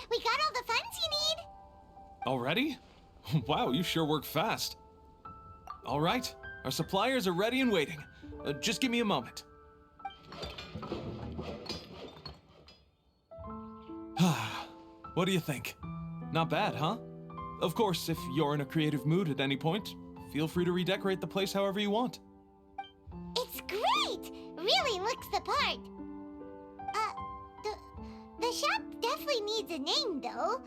We got all the funds you need. Already? Wow, you sure work fast. All right, our suppliers are ready and waiting. Just give me a moment. What do you think? Not bad, huh? Of course, if you're in a creative mood at any point, feel free to redecorate the place however you want. It's great! Really looks the part. The shop definitely needs a name, though.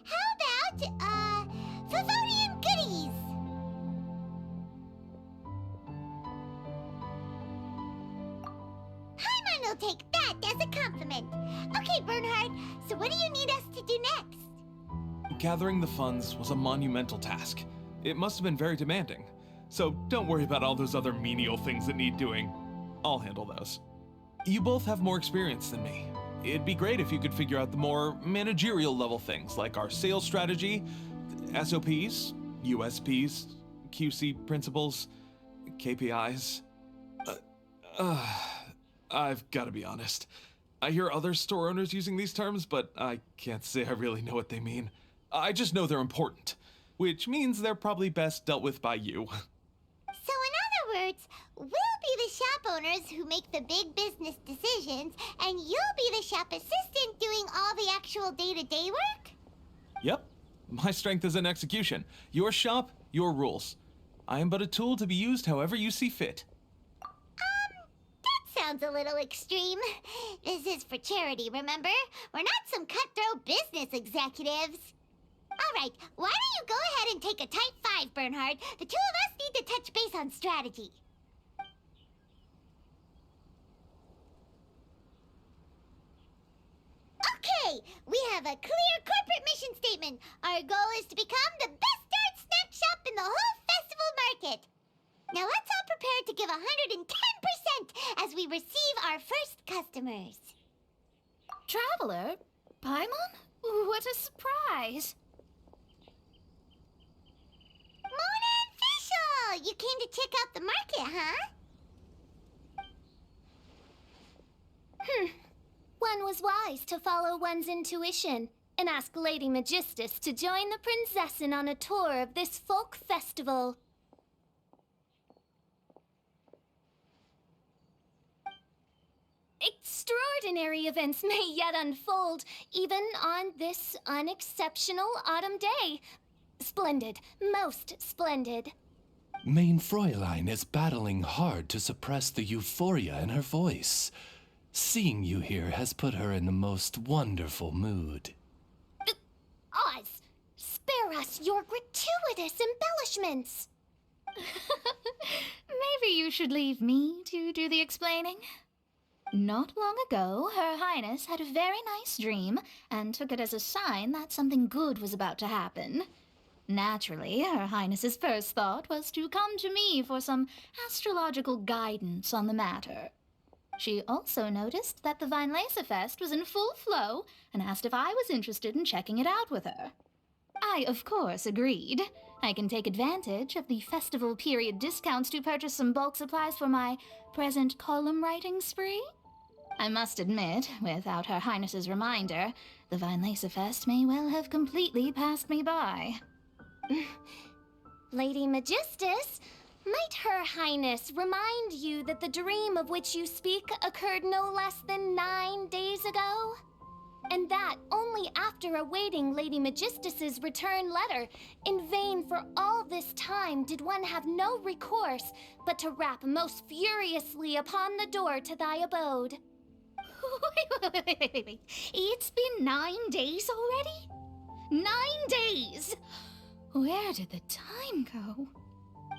How about, Favonian Goodies? Paimon will take that as a compliment. Okay, Bernhard, so what do you need us to do next? Gathering the funds was a monumental task. It must have been very demanding. So don't worry about all those other menial things that need doing. I'll handle those. You both have more experience than me. It'd be great if you could figure out the more managerial level things like our sales strategy, SOPs, USPs, QC principles, KPIs. I've got to be honest. I hear other store owners using these terms, but I can't say I really know what they mean. I just know they're important, which means they're probably best dealt with by you. So in other words, we'll be the shop owners who make the big business decisions, and you'll be the shop assistant doing all the actual day-to-day work? Yep. My strength is in execution. Your shop, your rules. I am but a tool to be used however you see fit. That sounds a little extreme. This is for charity, remember? We're not some cutthroat business executives. All right, why don't you go ahead and take a type 5, Bernhard? The two of us need to touch base on strategy. Okay, we have a clear corporate mission statement. Our goal is to become the best dark snack shop in the whole festival market. Now let's all prepare to give 110% as we receive our first customers. Traveler? Paimon? What a surprise! Mona and Fischl! You came to check out the market, huh? One was wise to follow one's intuition and ask Lady Magistus to join the Prinzessin on a tour of this folk festival. Extraordinary events may yet unfold, even on this unexceptional autumn day. Splendid, most splendid. Mein Fräulein is battling hard to suppress the euphoria in her voice. Seeing you here has put her in the most wonderful mood. Oz, spare us your gratuitous embellishments. Maybe you should leave me to do the explaining. Not long ago, Her Highness had a very nice dream and took it as a sign that something good was about to happen. Naturally, Her Highness's first thought was to come to me for some astrological guidance on the matter. She also noticed that the Weinlesefest was in full flow and asked if I was interested in checking it out with her. I, of course, agreed. I can take advantage of the festival period discounts to purchase some bulk supplies for my present column writing spree. I must admit, without Her Highness's reminder, the Weinlesefest may well have completely passed me by. Lady Magistus, might Her Highness remind you that the dream of which you speak occurred no less than 9 days ago? And that only after awaiting Lady Magistus's return letter. In vain for all this time did one have no recourse but to rap most furiously upon the door to thy abode. Wait. It's been 9 days already? 9 days! Where did the time go?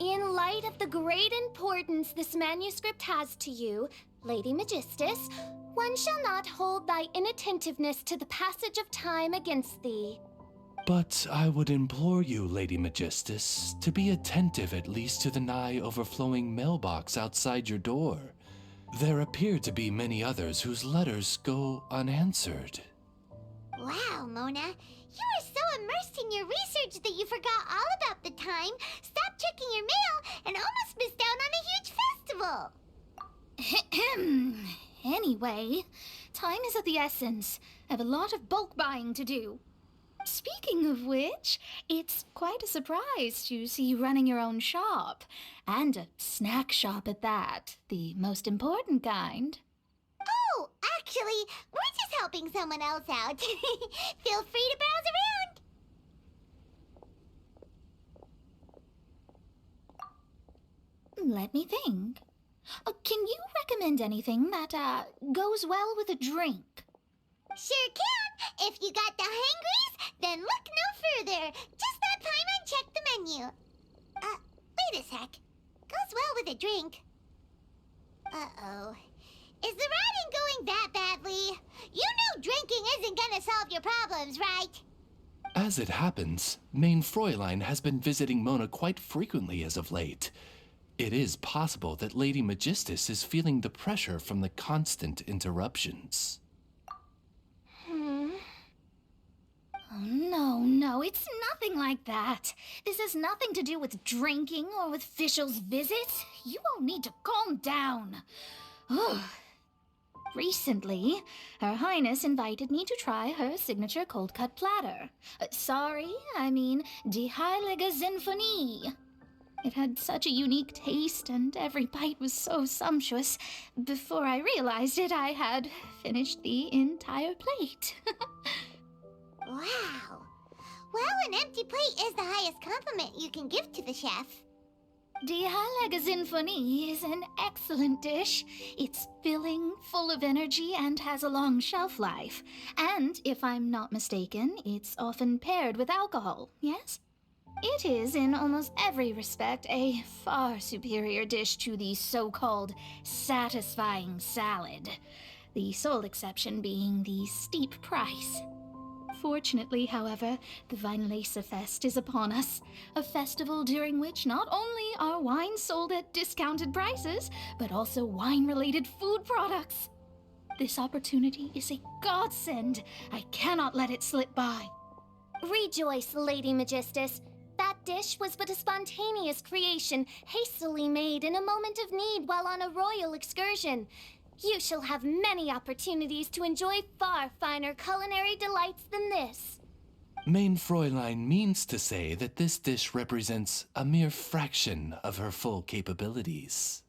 In light of the great importance this manuscript has to you, Lady Magistus, one shall not hold thy inattentiveness to the passage of time against thee. But I would implore you, Lady Magistus, to be attentive at least to the nigh overflowing mailbox outside your door. There appear to be many others whose letters go unanswered. Wow, Mona. You were so immersed in your research that you forgot all about the time, stopped checking your mail, and almost missed out on a huge festival. Anyway, time is of the essence, I have a lot of bulk buying to do. Speaking of which, it's quite a surprise to see you running your own shop. And a snack shop at that, the most important kind. Oh, actually, we're just helping someone else out. Feel free to browse around. Let me think. Can you recommend anything that, goes well with a drink? Sure can. If you got the hangries, then look no further. Just that Paimon check the menu. Wait a sec. Goes well with a drink. Uh-oh. Is the riding going that badly? You know drinking isn't gonna solve your problems, right? As it happens, Main Fräulein has been visiting Mona quite frequently as of late. It is possible that Lady Magistus is feeling the pressure from the constant interruptions. Oh, no, it's nothing like that. This has nothing to do with drinking or with Fischl's visits. You all need to calm down. Ugh. Recently, Her Highness invited me to try her signature cold-cut platter. Die Heilige Sinfonie. It had such a unique taste, and every bite was so sumptuous. Before I realized it, I had finished the entire plate. Wow. Well, an empty plate is the highest compliment you can give to the chef. Die Heilige Sinfonie is an excellent dish. It's filling, full of energy, and has a long shelf life. And, if I'm not mistaken, it's often paired with alcohol, yes? It is, in almost every respect, a far superior dish to the so-called satisfying salad. The sole exception being the steep price. Fortunately, however, the Weinlese Fest is upon us, a festival during which not only are wines sold at discounted prices, but also wine-related food products. This opportunity is a godsend. I cannot let it slip by. Rejoice, Lady Magistus. That dish was but a spontaneous creation, hastily made in a moment of need while on a royal excursion. You shall have many opportunities to enjoy far finer culinary delights than this. Main Fräulein means to say that this dish represents a mere fraction of her full capabilities.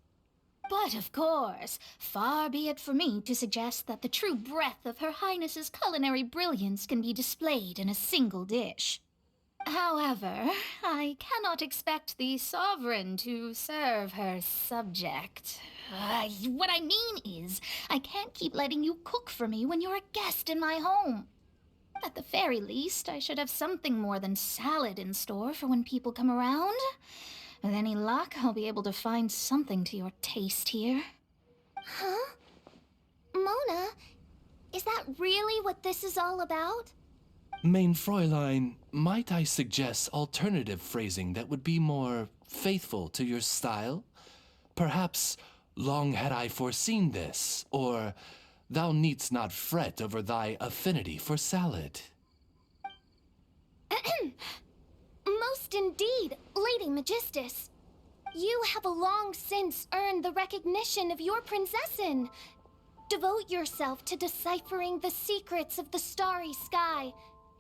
But of course, far be it for me to suggest that the true breadth of Her Highness's culinary brilliance can be displayed in a single dish. However, I cannot expect the sovereign to serve her subject. What I mean is, I can't keep letting you cook for me when you're a guest in my home. At the very least, I should have something more than salad in store for when people come around. With any luck, I'll be able to find something to your taste here. Huh? Mona, is that really what this is all about? Main Fräulein, might I suggest alternative phrasing that would be more faithful to your style? Perhaps, long had I foreseen this, or thou needst not fret over thy affinity for salad. Most indeed, Lady Magistus. You have long since earned the recognition of your prinzessin. Devote yourself to deciphering the secrets of the starry sky.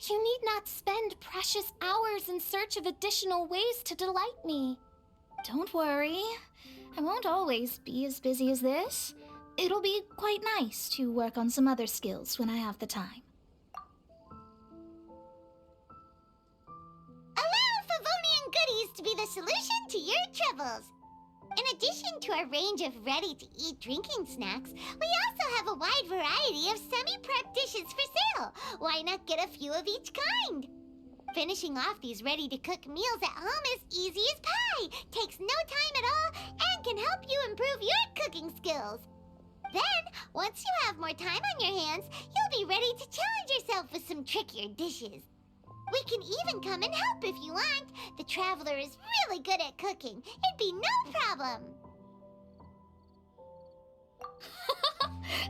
You need not spend precious hours in search of additional ways to delight me. Don't worry. I won't always be as busy as this. It'll be quite nice to work on some other skills when I have the time. Allow Favonian goodies to be the solution to your troubles. In addition to our range of ready-to-eat drinking snacks, we also have a wide variety of semi-prep dishes for sale. Why not get a few of each kind? Finishing off these ready-to-cook meals at home is easy as pie, takes no time at all, and can help you improve your cooking skills. Then, once you have more time on your hands, you'll be ready to challenge yourself with some trickier dishes. We can even come and help if you want. The Traveler is really good at cooking. It'd be no problem.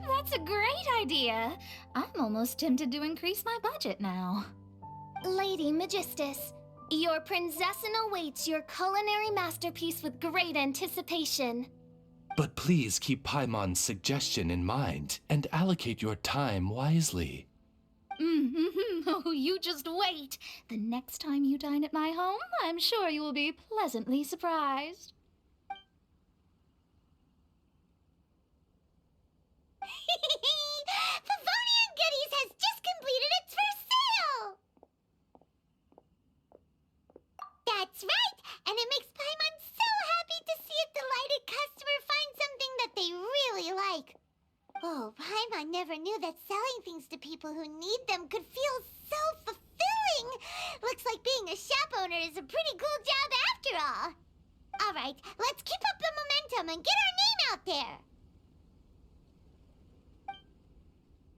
That's a great idea. I'm almost tempted to increase my budget now. Lady Magistus, your prinzessin awaits your culinary masterpiece with great anticipation. But please keep Paimon's suggestion in mind and allocate your time wisely. Oh, you just wait. The next time you dine at my home, I'm sure you will be pleasantly surprised. Favonian Goodies has just completed its first sale! That's right! And it makes Paimon so happy to see a delighted customer find something that they really like. Oh, Paimon never knew that selling things to people who need them could feel so fulfilling! Looks like being a shop owner is a pretty cool job after all. All right, let's keep up the momentum and get our name out there.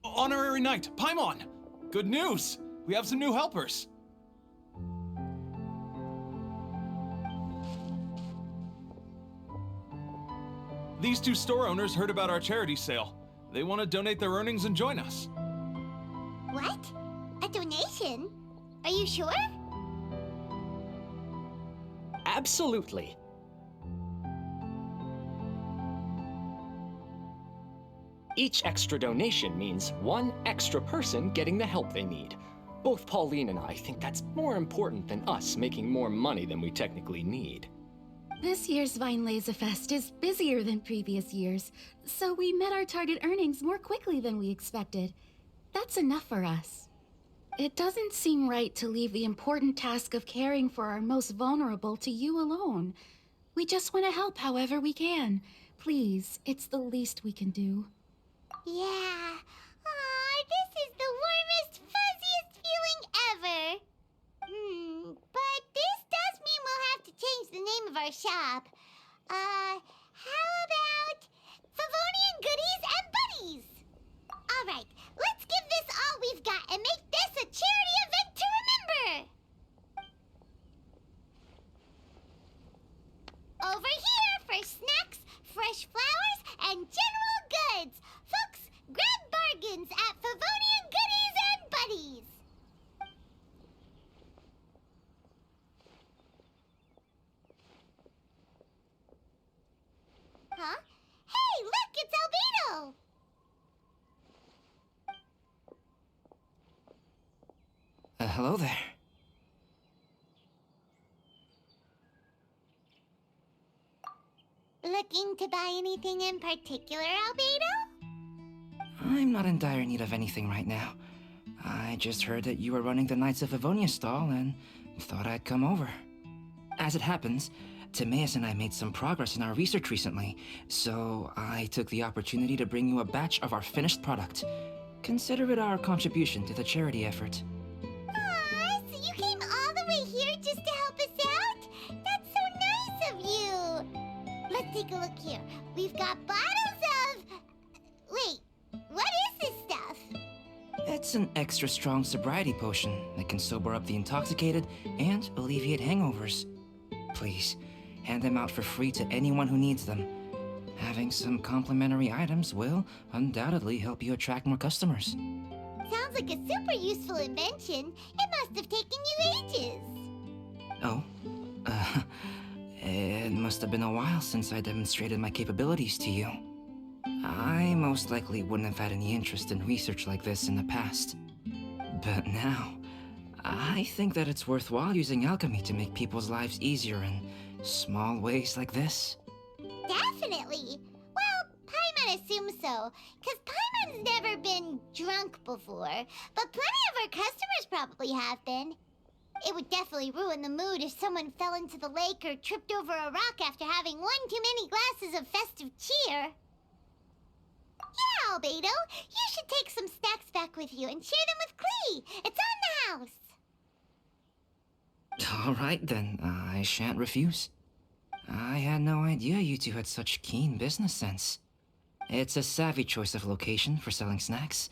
Honorary Knight, Paimon! Good news! We have some new helpers. These two store owners heard about our charity sale. They want to donate their earnings and join us. What? A donation? Are you sure? Absolutely. Each extra donation means one extra person getting the help they need. Both Pauline and I think that's more important than us making more money than we technically need. This year's Vine Laser Fest is busier than previous years, so we met our target earnings more quickly than we expected. That's enough for us. It doesn't seem right to leave the important task of caring for our most vulnerable to you alone. We just want to help however we can. Please, it's the least we can do. Yeah. Aw, this is the warmest, fuzziest feeling ever. But this does mean we'll have to change the name of our shop. How about Favonian Goodies and Buddies? All right, let's give this all we've got and make this a charity event to remember. Over here for snacks, fresh flowers, and general goods. Folks, grab bargains at Favonian Goodies and Buddies. Huh? Hey, look, it's Albedo! Hello there. Looking to buy anything in particular, Albedo? I'm not in dire need of anything right now. I just heard that you were running the Knights of Avonia stall and thought I'd come over. As it happens, Timaeus and I made some progress in our research recently, so I took the opportunity to bring you a batch of our finished product. Consider it our contribution to the charity effort. Aw, so you came all the way here just to help us out? That's so nice of you! Let's take a look here. We've got bottles of... Wait, what is this stuff? It's an extra strong sobriety potion that can sober up the intoxicated and alleviate hangovers. Please, hand them out for free to anyone who needs them. Having some complimentary items will undoubtedly help you attract more customers. Sounds like a super useful invention. It must have taken you ages. Oh, it must have been a while since I demonstrated my capabilities to you. I most likely wouldn't have had any interest in research like this in the past. But now, I think that it's worthwhile using alchemy to make people's lives easier in small ways like this. Definitely. Well, Paimon assumes so, because Paimon's never been drunk before, but plenty of our customers probably have been. It would definitely ruin the mood if someone fell into the lake or tripped over a rock after having one too many glasses of festive cheer. Yeah, Albedo, you should take some snacks back with you and share them with Klee. It's on the house. All right then, I shan't refuse. I had no idea you two had such keen business sense. It's a savvy choice of location for selling snacks.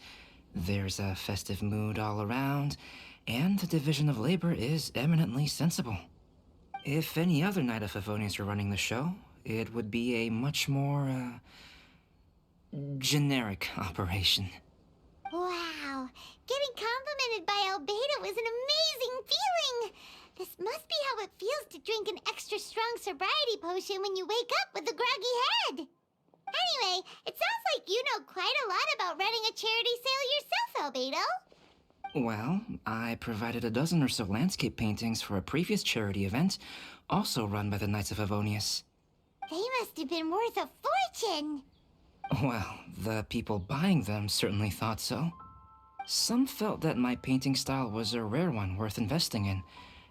There's a festive mood all around, and the division of labor is eminently sensible. If any other Knight of Favonians were running the show, it would be a much more, generic operation. Wow, getting complimented by Albedo is an amazing feeling. This must be how it feels to drink an extra strong sobriety potion when you wake up with a groggy head. Anyway, it sounds like you know quite a lot about running a charity sale yourself, Albedo. Well, I provided a dozen or so landscape paintings for a previous charity event, also run by the Knights of Avonius. They must have been worth a fortune. Well, the people buying them certainly thought so. Some felt that my painting style was a rare one worth investing in,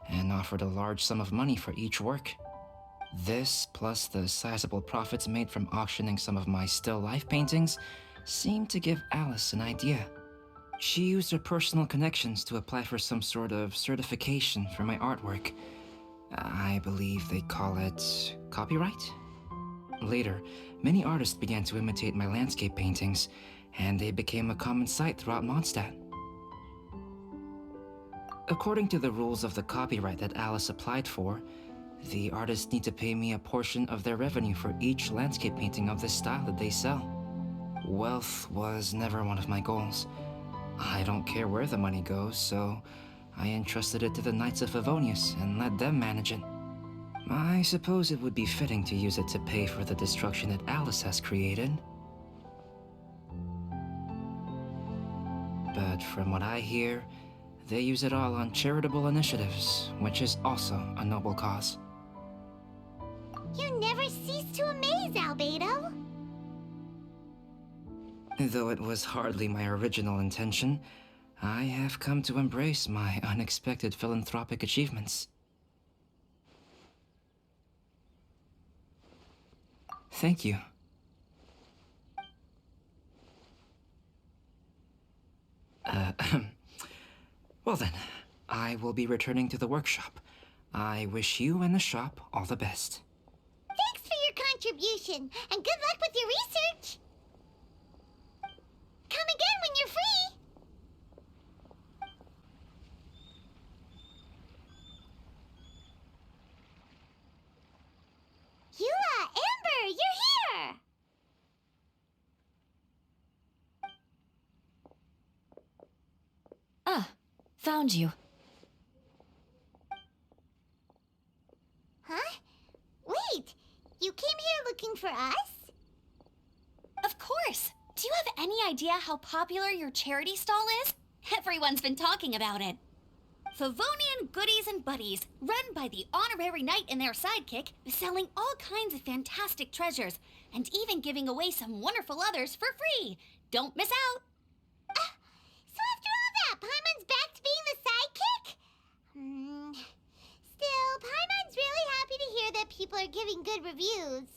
and offered a large sum of money for each work. This, plus the sizable profits made from auctioning some of my still life paintings, seemed to give Alice an idea. She used her personal connections to apply for some sort of certification for my artwork. I believe they call it copyright? Later, many artists began to imitate my landscape paintings, and they became a common sight throughout Mondstadt. According to the rules of the copyright that Alice applied for, the artists need to pay me a portion of their revenue for each landscape painting of this style that they sell. Wealth was never one of my goals. I don't care where the money goes, so I entrusted it to the Knights of Avonius and let them manage it. I suppose it would be fitting to use it to pay for the destruction that Alice has created. But from what I hear, they use it all on charitable initiatives, which is also a noble cause. You never cease to amaze, Albedo. Though it was hardly my original intention, I have come to embrace my unexpected philanthropic achievements. Thank you. Well then, I will be returning to the workshop. I wish you and the shop all the best. Thanks for your contribution, and good luck with your research. Come again when you're free. Eula, Amber, you're here! Ah, found you. Huh? Wait, you came here looking for us? Of course! Do you have any idea how popular your charity stall is? Everyone's been talking about it. Favonian Goodies and Buddies, run by the honorary knight and their sidekick, is selling all kinds of fantastic treasures, and even giving away some wonderful others for free. Don't miss out! So after all that, Paimon's back to being the sidekick? Still, Paimon's really happy to hear that people are giving good reviews.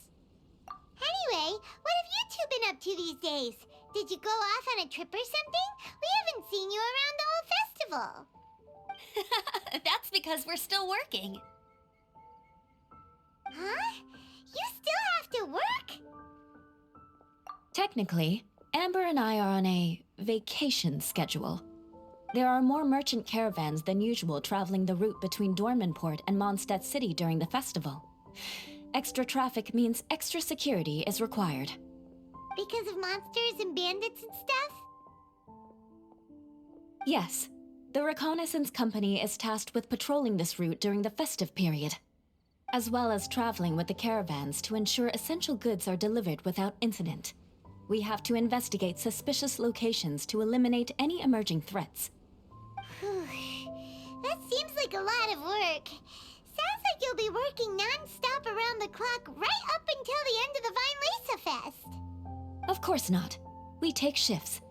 Anyway, what have you two been up to these days? Did you go off on a trip or something? We haven't seen you around the whole festival. That's because we're still working. Huh? You still have to work? Technically, Amber and I are on a vacation schedule. There are more merchant caravans than usual traveling the route between Dormanport and Mondstadt City during the festival. Extra traffic means extra security is required. Because of monsters and bandits and stuff? Yes, the reconnaissance company is tasked with patrolling this route during the festive period, as well as traveling with the caravans to ensure essential goods are delivered without incident. We have to investigate suspicious locations to eliminate any emerging threats. That seems like a lot of work. Sounds like you'll be working non-stop around the clock right up until the end of the Vine Lisa Fest. Of course not. We take shifts.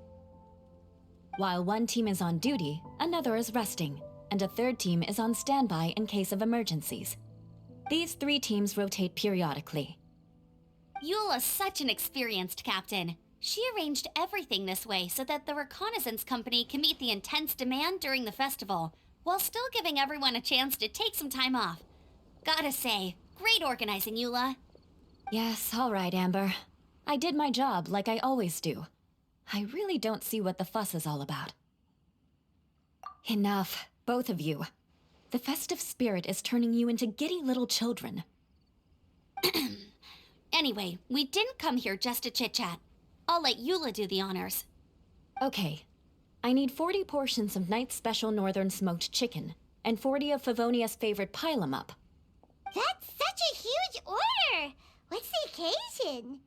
While one team is on duty, another is resting, and a third team is on standby in case of emergencies. These 3 teams rotate periodically. Eula's such an experienced captain. She arranged everything this way so that the reconnaissance company can meet the intense demand during the festival, while still giving everyone a chance to take some time off. Gotta say, great organizing, Eula. Yes, all right, Amber. I did my job like I always do. I really don't see what the fuss is all about. Enough, both of you. The festive spirit is turning you into giddy little children. Anyway, we didn't come here just to chit-chat. I'll let Eula do the honors. Okay. I need 40 portions of Knight's Special Northern Smoked Chicken, and 40 of Favonia's favorite pile-em-up. That's such a huge order! What's the occasion?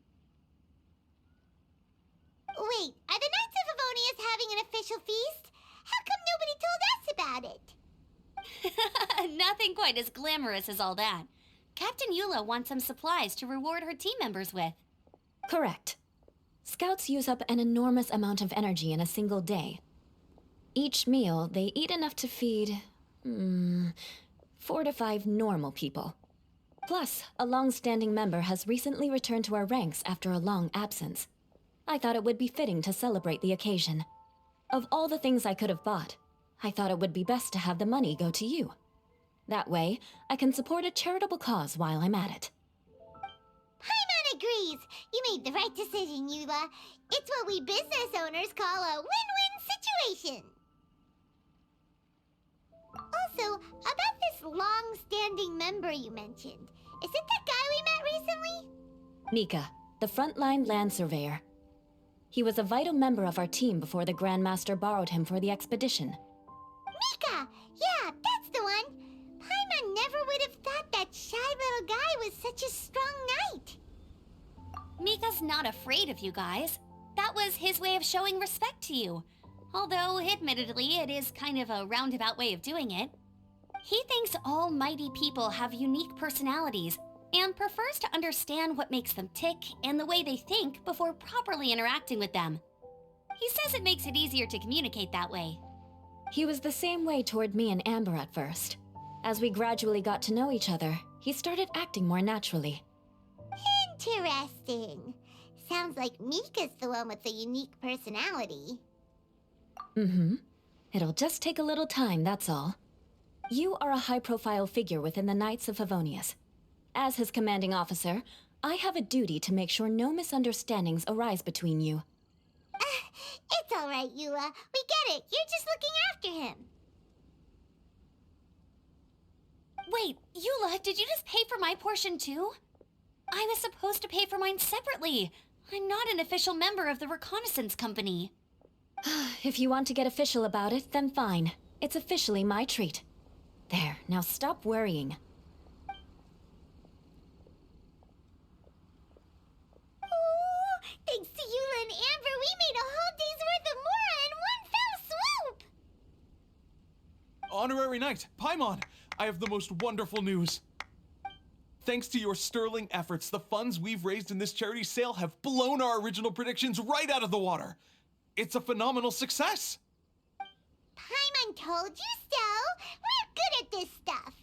Wait, are the Knights of Avonius having an official feast? How come nobody told us about it? Nothing quite as glamorous as all that. Captain Eula wants some supplies to reward her team members with. Correct. Scouts use up an enormous amount of energy in a single day. Each meal, they eat enough to feed 4 to 5 normal people. Plus, a long-standing member has recently returned to our ranks after a long absence. I thought it would be fitting to celebrate the occasion. Of all the things I could have bought, I thought it would be best to have the money go to you. That way, I can support a charitable cause while I'm at it. Paimon agrees. You made the right decision, Eula. It's what we business owners call a win-win situation. Also, about this long-standing member you mentioned, is it the guy we met recently? Mika, the frontline land surveyor. He was a vital member of our team before the Grandmaster borrowed him for the expedition. Mika! Yeah, that's the one! Paimon never would have thought that shy little guy was such a strong knight. Mika's not afraid of you guys. That was his way of showing respect to you. Although, admittedly, it is kind of a roundabout way of doing it. He thinks all mighty people have unique personalities and prefers to understand what makes them tick and the way they think before properly interacting with them. He says it makes it easier to communicate that way. He was the same way toward me and Amber at first. As we gradually got to know each other, he started acting more naturally. Interesting. Sounds like Mika's the one with the unique personality. It'll just take a little time, that's all. You are a high-profile figure within the Knights of Favonius. As his commanding officer, I have a duty to make sure no misunderstandings arise between you. It's all right, Eula. We get it. You're just looking after him. Wait, Eula, did you just pay for my portion too? I was supposed to pay for mine separately. I'm not an official member of the reconnaissance company. If you want to get official about it, then fine. It's officially my treat. There, now stop worrying. Oh, thanks to Eula and Amber, we made a whole day's worth of Mora in one fell swoop! Honorary Knight, Paimon, I have the most wonderful news. Thanks to your sterling efforts, the funds we've raised in this charity sale have blown our original predictions right out of the water. It's a phenomenal success! Paimon told you so! We're good at this stuff!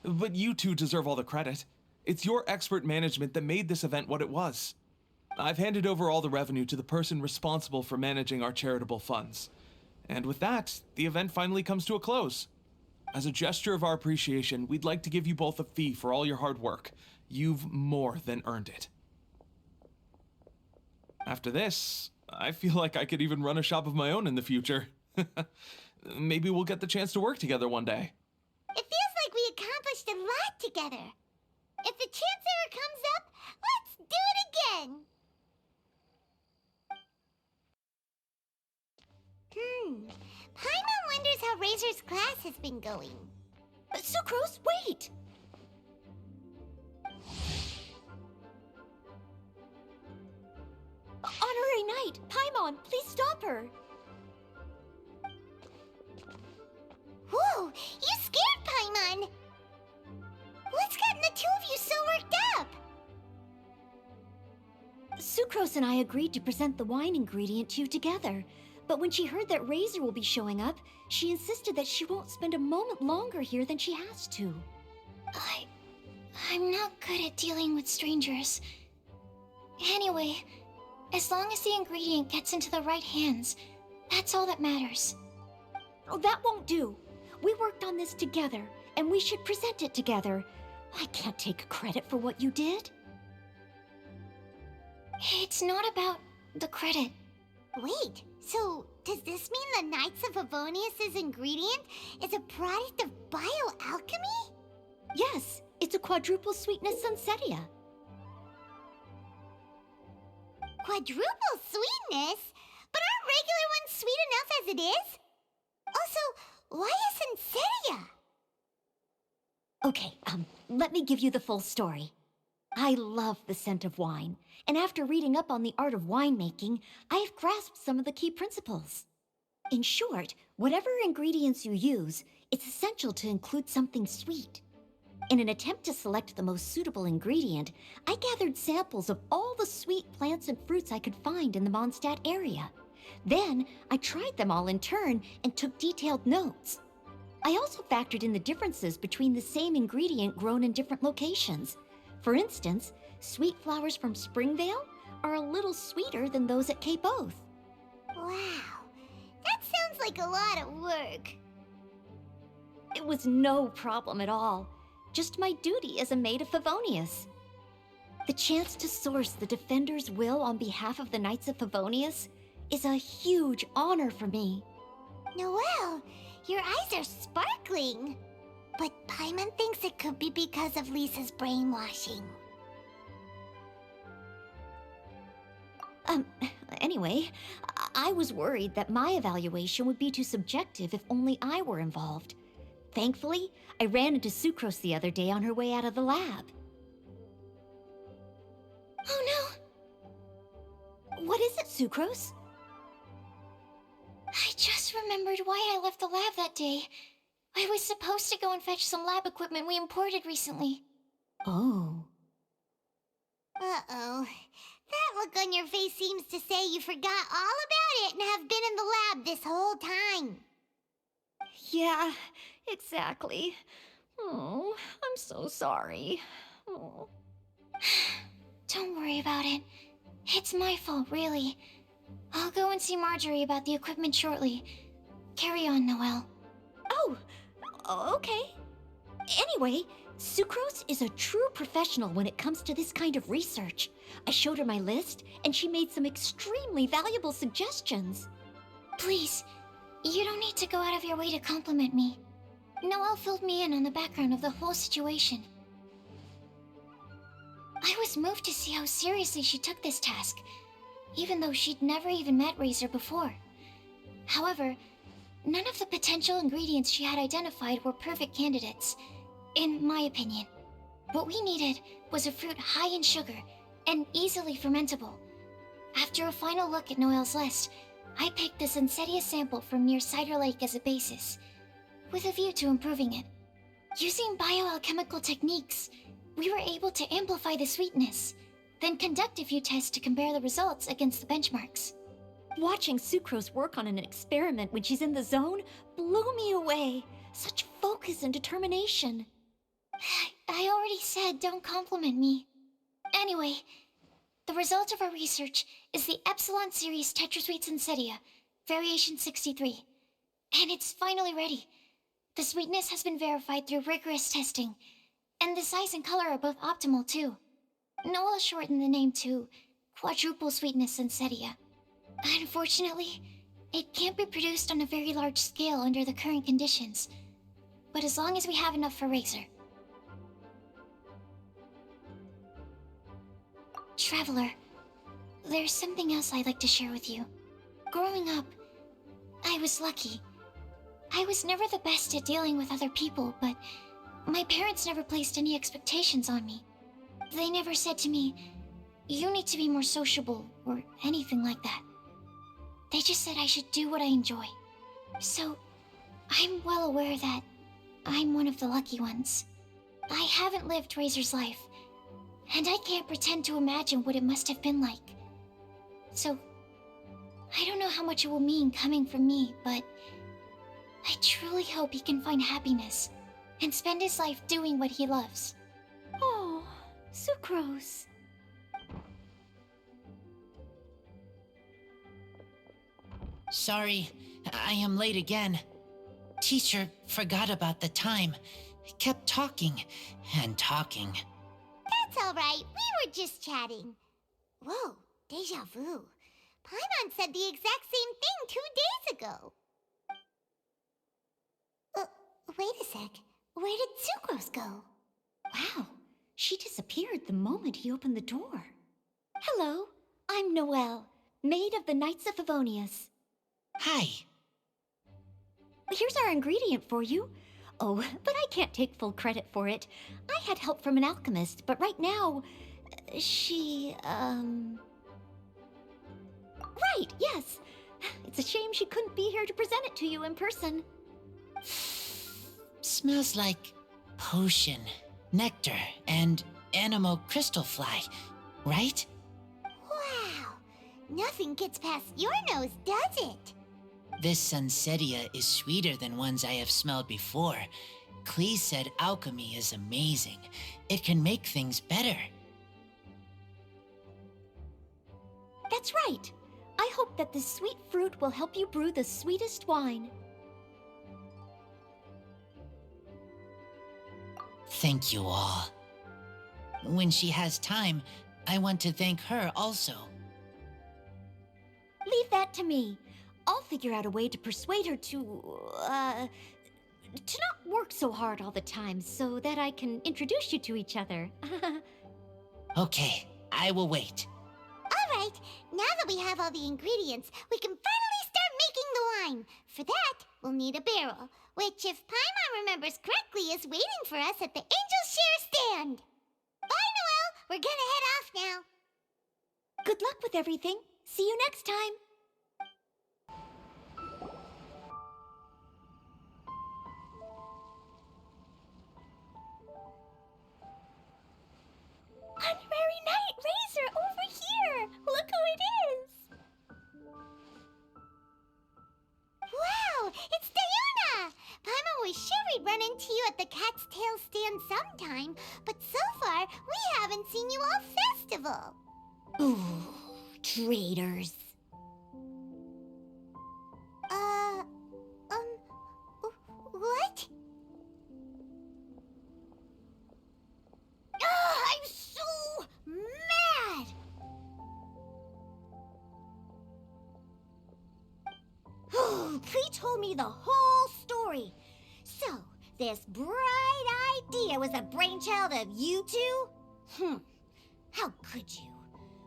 But you two deserve all the credit. It's your expert management that made this event what it was. I've handed over all the revenue to the person responsible for managing our charitable funds. And with that, the event finally comes to a close. As a gesture of our appreciation, we'd like to give you both a fee for all your hard work. You've more than earned it. After this, I feel like I could even run a shop of my own in the future. Maybe we'll get the chance to work together one day. It feels like we accomplished a lot together. If the chance ever comes up, let's do it again! Paimon wonders how Razor's class has been going. Sucrose, wait! Honorary Knight, Paimon, please stop her! Whoa, you scared Paimon! What's gotten the two of you so worked up? Sucrose and I agreed to present the wine ingredient to you together. But when she heard that Razor will be showing up, she insisted that she won't spend a moment longer here than she has to. I'm not good at dealing with strangers. Anyway, as long as the ingredient gets into the right hands, that's all that matters. Oh, that won't do. We worked on this together, and we should present it together. I can't take credit for what you did. It's not about the credit. Wait, so does this mean the Knights of Favonius' ingredient is a product of bioalchemy? Yes, it's a quadruple sweetness sunsetia. Quadruple sweetness? But aren't regular ones sweet enough as it is? Also, why a sunsetia? Okay, let me give you the full story. I love the scent of wine, and after reading up on the art of winemaking, I've grasped some of the key principles. In short, whatever ingredients you use, it's essential to include something sweet. In an attempt to select the most suitable ingredient, I gathered samples of all the sweet plants and fruits I could find in the Mondstadt area. Then, I tried them all in turn and took detailed notes. I also factored in the differences between the same ingredient grown in different locations. For instance, sweet flowers from Springvale are a little sweeter than those at Cape Oath. Wow, that sounds like a lot of work. It was no problem at all. Just my duty as a maid of Favonius. The chance to source the Defender's will on behalf of the Knights of Favonius is a huge honor for me. Noelle, your eyes are sparkling. But Paimon thinks it could be because of Lisa's brainwashing. Anyway, I was worried that my evaluation would be too subjective if only I were involved. Thankfully, I ran into Sucrose the other day on her way out of the lab. Oh no! What is it, Sucrose? I just remembered why I left the lab that day. I was supposed to go and fetch some lab equipment we imported recently. Oh. Uh-oh. That look on your face seems to say you forgot all about it and have been in the lab this whole time. Yeah, exactly. Oh, I'm so sorry. Oh. Don't worry about it. It's my fault, really. I'll go and see Marjorie about the equipment shortly. Carry on, Noelle. Oh, okay. Anyway, Sucrose is a true professional when it comes to this kind of research. I showed her my list, and she made some extremely valuable suggestions. Please, you don't need to go out of your way to compliment me. Noelle filled me in on the background of the whole situation. I was moved to see how seriously she took this task, even though she'd never even met Razor before. However, none of the potential ingredients she had identified were perfect candidates, in my opinion. What we needed was a fruit high in sugar and easily fermentable. After a final look at Noelle's list, I picked the Sensetia sample from near Cider Lake as a basis, with a view to improving it. Using bioalchemical techniques, we were able to amplify the sweetness, then conduct a few tests to compare the results against the benchmarks. Watching Sucrose work on an experiment when she's in the zone blew me away. Such focus and determination. I already said don't compliment me. Anyway, the result of our research is the Epsilon Series Tetrasweet Sensetia, Variation 63. And it's finally ready. The sweetness has been verified through rigorous testing, and the size and color are both optimal too. Noelle shortened the name to Quadruple Sweetness Sensetia. Unfortunately, it can't be produced on a very large scale under the current conditions, but as long as we have enough for Razor. Traveler, there's something else I'd like to share with you. Growing up, I was lucky. I was never the best at dealing with other people, but my parents never placed any expectations on me. They never said to me, "You need to be more sociable," or anything like that. They just said I should do what I enjoy. So, I'm well aware that I'm one of the lucky ones. I haven't lived Razor's life, and I can't pretend to imagine what it must have been like. So, I don't know how much it will mean coming from me, but I truly hope he can find happiness and spend his life doing what he loves. Oh, Sucrose. Sorry, I am late again. Teacher forgot about the time. Kept talking and talking. That's all right. We were just chatting. Whoa, deja vu. Paimon said the exact same thing 2 days ago. Wait a sec. Where did Sucrose go? Wow, she disappeared the moment he opened the door. Hello, I'm Noelle, maid of the Knights of Favonius. Hi. Here's our ingredient for you. Oh, but I can't take full credit for it. I had help from an alchemist, but right now, she, Right, yes. It's a shame she couldn't be here to present it to you in person. Smells like potion, nectar, and anemo crystal fly, right? Wow! Nothing gets past your nose, does it? This Sunsetia is sweeter than ones I have smelled before. Klee said alchemy is amazing. It can make things better. That's right. I hope that this sweet fruit will help you brew the sweetest wine. Thank you all. When she has time, I want to thank her also. Leave that to me. I'll figure out a way to persuade her to not work so hard all the time so that I can introduce you to each other. Okay, I will wait. All right, now that we have all the ingredients, we can finally start making the wine. For that, we'll need a barrel, which, if Paimon remembers correctly, is waiting for us at the Angel Share stand. Bye, Noelle. We're gonna head off now. Good luck with everything. See you next time. Honorary Knight Razor, over here! Look who it is! Wow, it's Diona! Paimon was sure we'd run into you at the Cat's Tail stand sometime, but so far, we haven't seen you all festival. Ooh, traitors. What? I'm so mad! Klee told me the whole story. So, this bright idea was a brainchild of you two? How could you?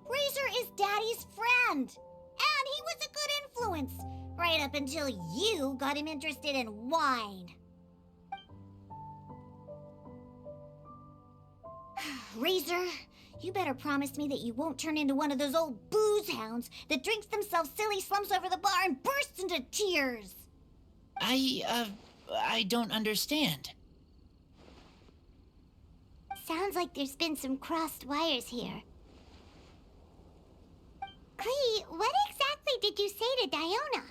Razor is Daddy's friend, and he was a good influence, right up until you got him interested in wine. Razor, you better promise me that you won't turn into one of those old booze hounds that drinks themselves silly, slumps over the bar, and bursts into tears. I don't understand. Sounds like there's been some crossed wires here. Klee, what exactly did you say to Diona?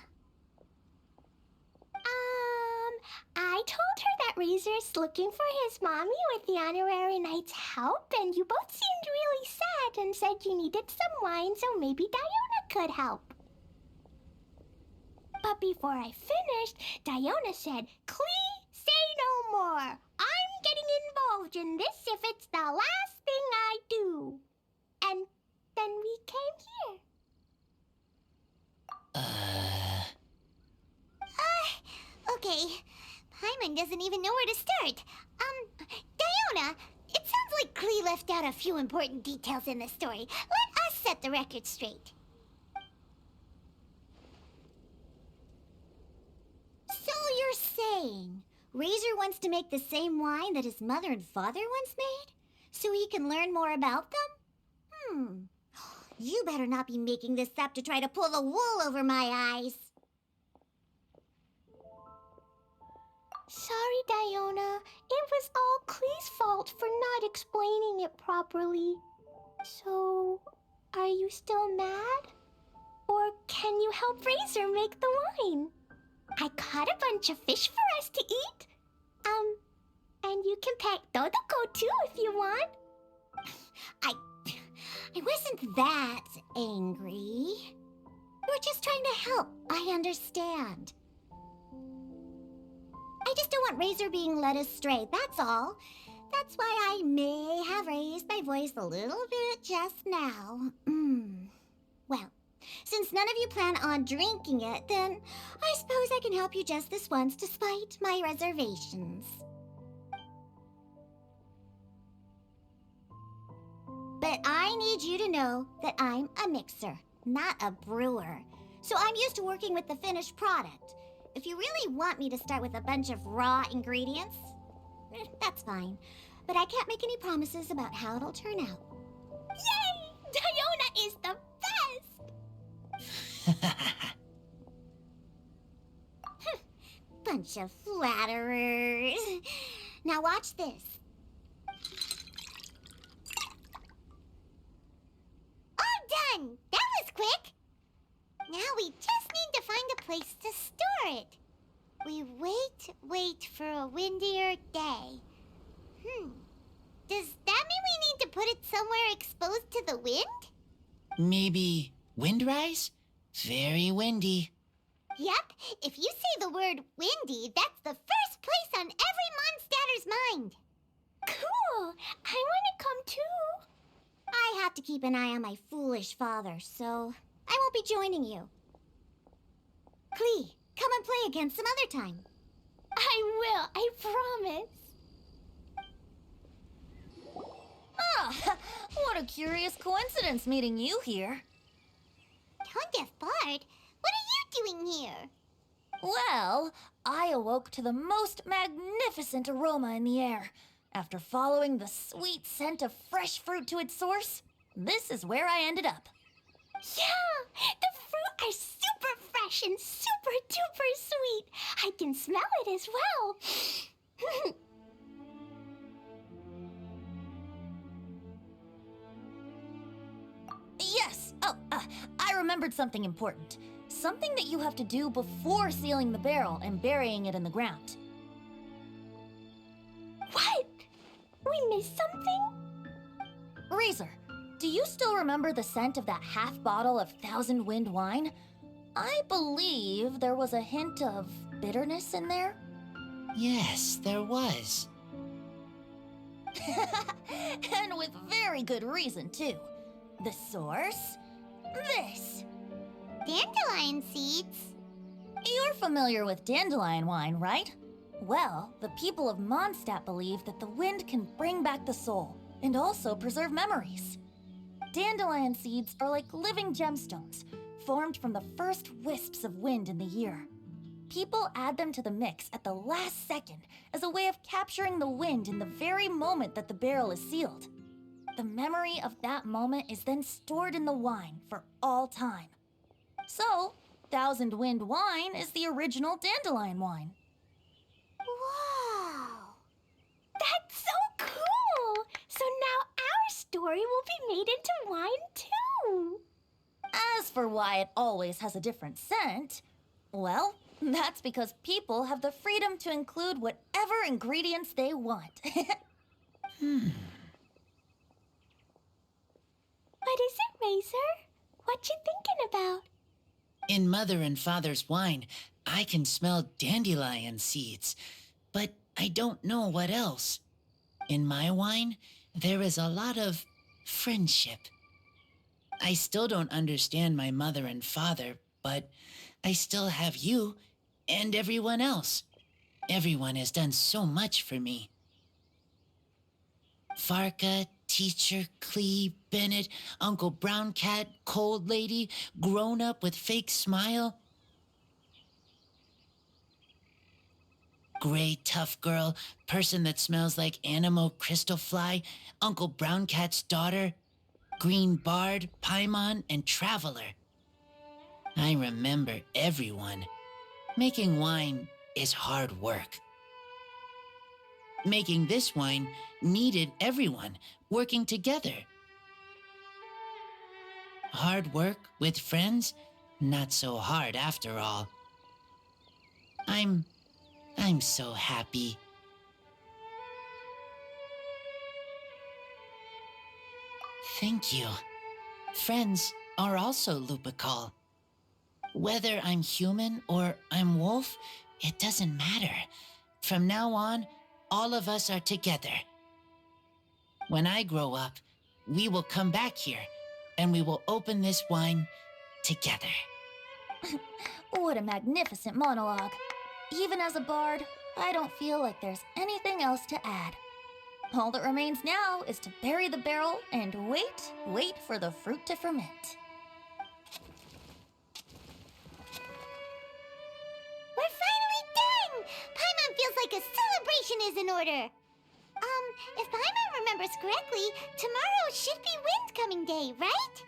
I told her that Razor's looking for his mommy with the Honorary Knight's help, and you both seemed really sad and said you needed some wine, so maybe Diona could help. But before I finished, Diona said, "Klee, say no more. I'm getting involved in this if it's the last thing I do." And then we came here. Okay. Paimon doesn't even know where to start. Diona, it sounds like Klee left out a few important details in the story. Let us set the record straight. So you're saying Razor wants to make the same wine that his mother and father once made? So he can learn more about them? You better not be making this up to try to pull the wool over my eyes. Sorry, Diona. It was all Klee's fault for not explaining it properly. So, are you still mad? Or can you help Razor make the wine? I caught a bunch of fish for us to eat. And you can pet Dodoko too if you want. I wasn't that angry. We're just trying to help. I understand. I just don't want Razor being led astray, that's all. That's why I may have raised my voice a little bit just now. Well, since none of you plan on drinking it, then I suppose I can help you just this once despite my reservations. But I need you to know that I'm a mixer, not a brewer. So I'm used to working with the finished product. If you really want me to start with a bunch of raw ingredients, that's fine. But I can't make any promises about how it'll turn out. Yay! Diona is the best! Bunch of flatterers. Now watch this. All done! That was quick! Now we just need to find a place to store it. We wait for a windier day. Does that mean we need to put it somewhere exposed to the wind? Maybe windrise? Very windy. Yep, if you say the word windy, that's the first place on every Mondstatter's mind. Cool! I want to come too. I have to keep an eye on my foolish father, so I won't be joining you. Klee, come and play again some other time. I will, I promise. Ah, what a curious coincidence meeting you here. Tone-deaf Bard, what are you doing here? Well, I awoke to the most magnificent aroma in the air. After following the sweet scent of fresh fruit to its source, this is where I ended up. Yeah, the fruit are super fresh and super duper sweet. I can smell it as well. Yes! Oh, I remembered something important. Something that you have to do before sealing the barrel and burying it in the ground. What? We missed something? Razor, do you still remember the scent of that half bottle of Thousand Wind wine? I believe there was a hint of bitterness in there. Yes, there was. And with very good reason, too. The source? This. Dandelion seeds? You're familiar with dandelion wine, right? Well, the people of Mondstadt believe that the wind can bring back the soul and also preserve memories. Dandelion seeds are like living gemstones, formed from the first wisps of wind in the year. People add them to the mix at the last second as a way of capturing the wind in the very moment that the barrel is sealed. The memory of that moment is then stored in the wine for all time. So, Thousand Wind wine is the original dandelion wine. Wow! That's so cool! So now our story will be made into wine too! As for why it always has a different scent, well, that's because people have the freedom to include whatever ingredients they want. What is it, Razor? What you thinking about? In Mother and Father's wine, I can smell dandelion seeds, but I don't know what else. In my wine, there is a lot of friendship. I still don't understand my mother and father, but I still have you and everyone else. Everyone has done so much for me. Farka, Teacher, Klee, Bennett, Uncle Brown Cat, Cold Lady, Grown Up with Fake Smile. Gray Tough Girl, Person that Smells like Animo Crystal Fly, Uncle Brown Cat's Daughter, Green Bard, Paimon, and Traveler. I remember everyone. Making wine is hard work. Making this wine needed everyone working together. Hard work with friends? Not so hard after all. I'm so happy. Thank you. Friends are also Lupical. Whether I'm human or I'm wolf, it doesn't matter. From now on, all of us are together. When I grow up, we will come back here, and we will open this wine together. What a magnificent monologue. Even as a bard, I don't feel like there's anything else to add. All that remains now is to bury the barrel and wait for the fruit to ferment. We're is in order. If Paimon remembers correctly, tomorrow should be Wind Coming Day, right?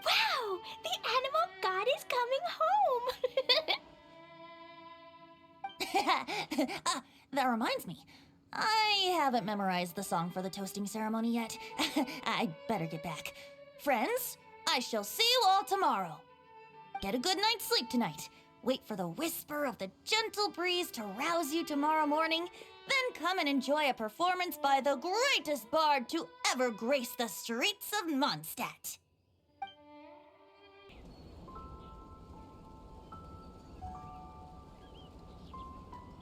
Wow! The animal god is coming home! That reminds me. I haven't memorized the song for the toasting ceremony yet. I'd better get back. Friends, I shall see you all tomorrow. Get a good night's sleep tonight. Wait for the whisper of the gentle breeze to rouse you tomorrow morning. Then come and enjoy a performance by the greatest bard to ever grace the streets of Mondstadt.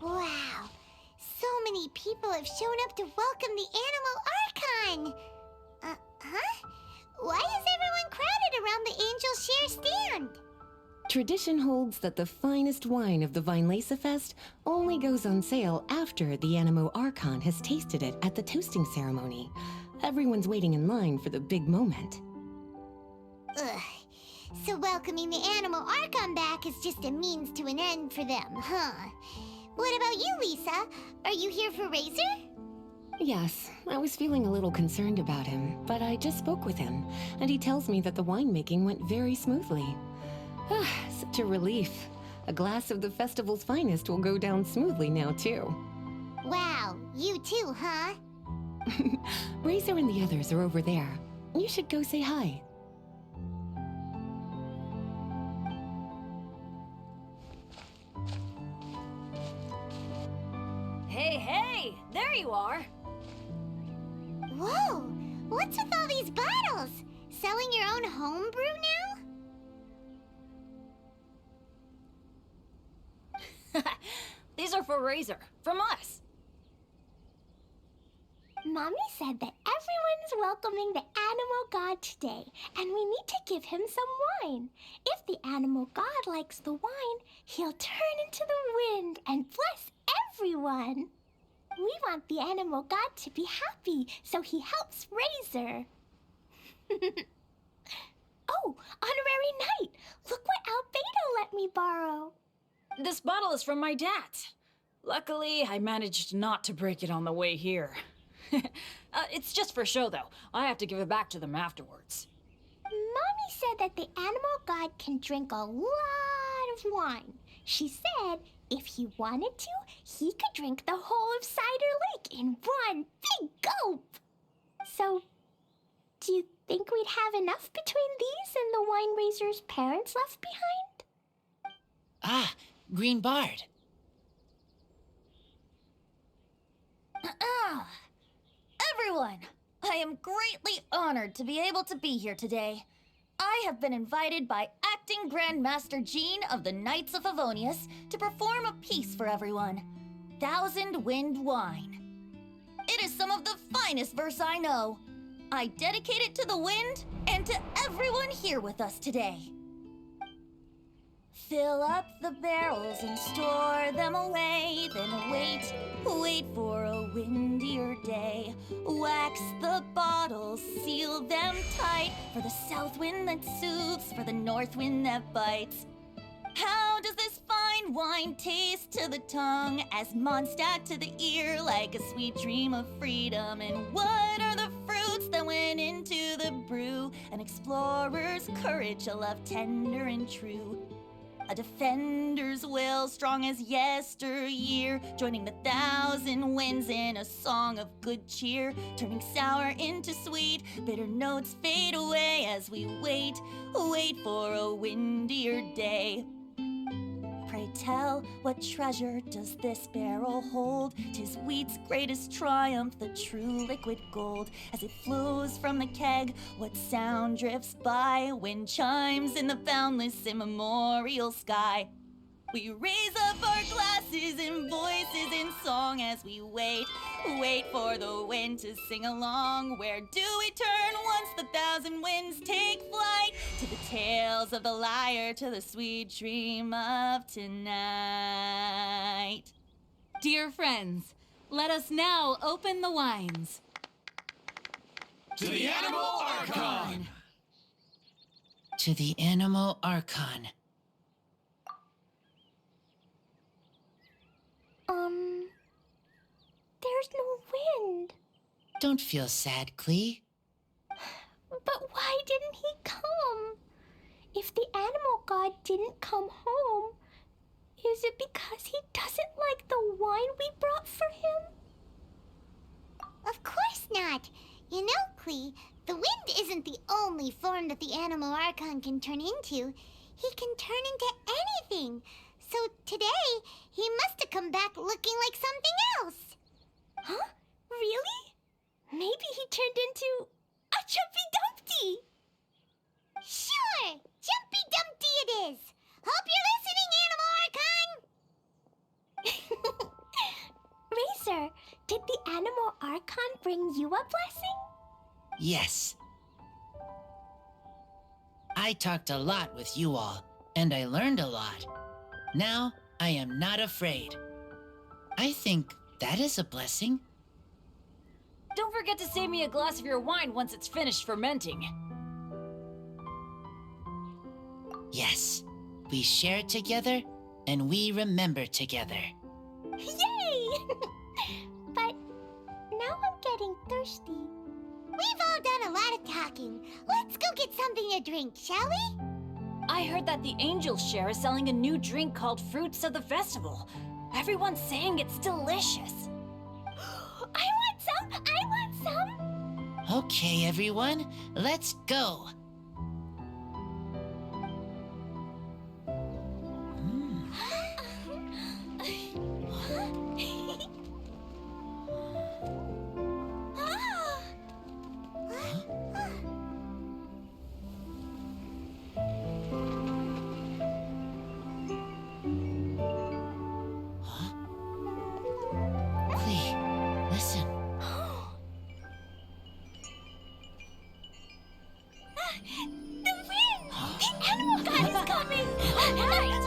Wow. So many people have shown up to welcome the Animal Archon. Huh? Why is everyone crowded around the Angel Share stand? Tradition holds that the finest wine of the Vinelace Fest only goes on sale after the Animo Archon has tasted it at the toasting ceremony. Everyone's waiting in line for the big moment. Ugh. So welcoming the Animal Archon back is just a means to an end for them, huh? What about you, Lisa? Are you here for Razor? Yes, I was feeling a little concerned about him, but I just spoke with him, and he tells me that the winemaking went very smoothly. Such a relief. A glass of the festival's finest will go down smoothly now, too. Wow, you too, huh? Razor and the others are over there. You should go say hi. Hey, there you are. Whoa, what's with all these bottles? Selling your own homebrew now? These are for Razor, from us. Mommy said that everyone's welcoming the animal god today, and we need to give him some wine. If the animal god likes the wine, he'll turn into the wind and bless everyone. We want the animal god to be happy, so he helps Razor. Oh, honorary knight! Look what Albedo let me borrow. This bottle is from my dad. Luckily, I managed not to break it on the way here. It's just for show, though. I have to give it back to them afterwards. Mommy said that the animal god can drink a lot of wine. She said if he wanted to, he could drink the whole of Cider Lake in one big gulp. So, do you think we'd have enough between these and the wine raiser's parents left behind? Ah, Green Bard. Everyone, I am greatly honored to be able to be here today. I have been invited by Acting Grand Master Jean of the Knights of Favonius to perform a piece for everyone, Thousand Wind Wine. It is some of the finest verse I know. I dedicate it to the wind and to everyone here with us today. Fill up the barrels and store them away, then wait for a windier day. Wax the bottles, seal them tight, for the south wind that soothes, for the north wind that bites. How does this fine wine taste to the tongue, as Mondstadt to the ear, like a sweet dream of freedom? And what are the fruits that went into the brew? An explorer's courage, a love tender and true. A defender's will, strong as yesteryear, joining the thousand winds in a song of good cheer, turning sour into sweet, bitter notes fade away as we wait for a windier day. Pray tell, what treasure does this barrel hold? 'Tis wheat's greatest triumph, the true liquid gold. As it flows from the keg, what sound drifts by? Wind chimes in the boundless immemorial sky. We raise up our glasses and voices in song as we wait for the wind to sing along. Where do we turn once the thousand winds take flight? To the tales of the lyre, to the sweet dream of tonight. Dear friends, let us now open the wines. To the Animal Archon! To the Animal Archon. There there's no wind. Don't feel sad, Clee. But why didn't he come? If the animal god didn't come home, is it because he doesn't like the wine we brought for him? Of course not. You know, Clee, the wind isn't the only form that the animal Archon can turn into. He can turn into anything. So today, he must have come back looking like something else. Huh? Really? Maybe he turned into a Jumpy Dumpty. Sure! Jumpy Dumpty it is! Hope you're listening, Animal Archon! Razor, did the animal Archon bring you a blessing? Yes. I talked a lot with you all, and I learned a lot. Now, I am not afraid. I think that is a blessing. Don't forget to save me a glass of your wine once it's finished fermenting. Yes, we share together, and we remember together. Yay! But now I'm getting thirsty. We've all done a lot of talking. Let's go get something to drink, shall we? I heard that the Angels Share is selling a new drink called Fruits of the Festival. Everyone's saying it's delicious. I want some! I want some! Okay, everyone, let's go. Listen. The wind! The animal god is coming! Right!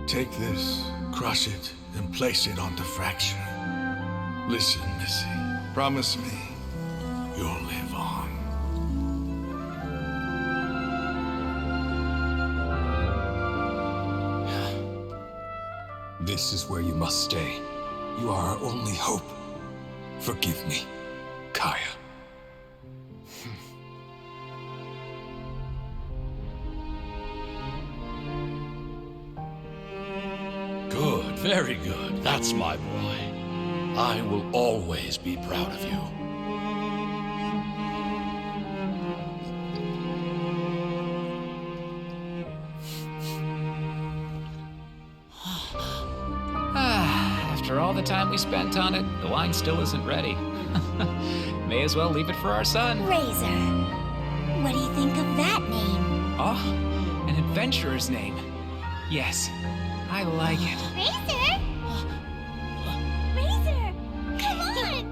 Take this, crush it, and place it on the fracture. Listen, Missy. Promise me you'll live on. This is where you must stay. You are our only hope. Forgive me, Kaya. Good, very good. That's my boy. I will always be proud of you. After all the time we spent on it, the wine still isn't ready. May as well leave it for our son. Razor. What do you think of that name? Oh, an adventurer's name. Yes, I like it. Razor? Razor! Come on!